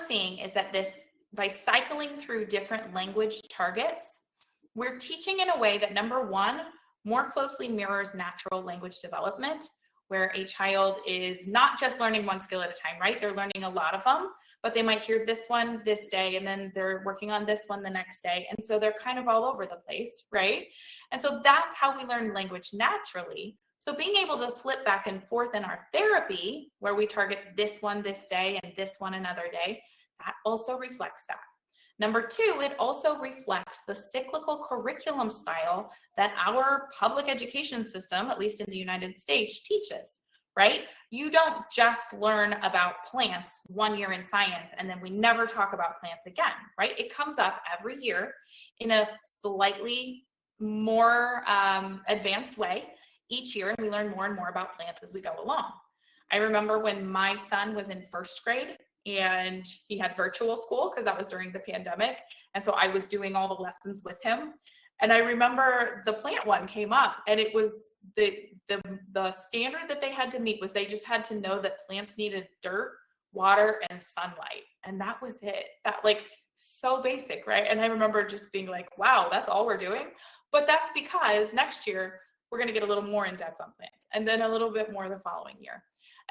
seeing is that by cycling through different language targets, we're teaching in a way that, number one, more closely mirrors natural language development, where a child is not just learning one skill at a time, right? They're learning a lot of them, but they might hear this one this day, and then they're working on this one the next day. And so they're kind of all over the place, right? And so that's how we learn language naturally. So being able to flip back and forth in our therapy, where we target this one this day and this one another day, that also reflects that. Number two, it also reflects the cyclical curriculum style that our public education system, at least in the United States, teaches, right? You don't just learn about plants 1 year in science and then we never talk about plants again, right? It comes up every year in a slightly more advanced way each year, and we learn more and more about plants as we go along. I remember when my son was in first grade, and he had virtual school because that was during the pandemic. And so I was doing all the lessons with him. And I remember the plant one came up, and it was the standard that they had to meet was they just had to know that plants needed dirt, water, and sunlight. And that was it. That, like, so basic, right? And I remember just being like, wow, that's all we're doing. But that's because next year we're going to get a little more in depth on plants, and then a little bit more the following year.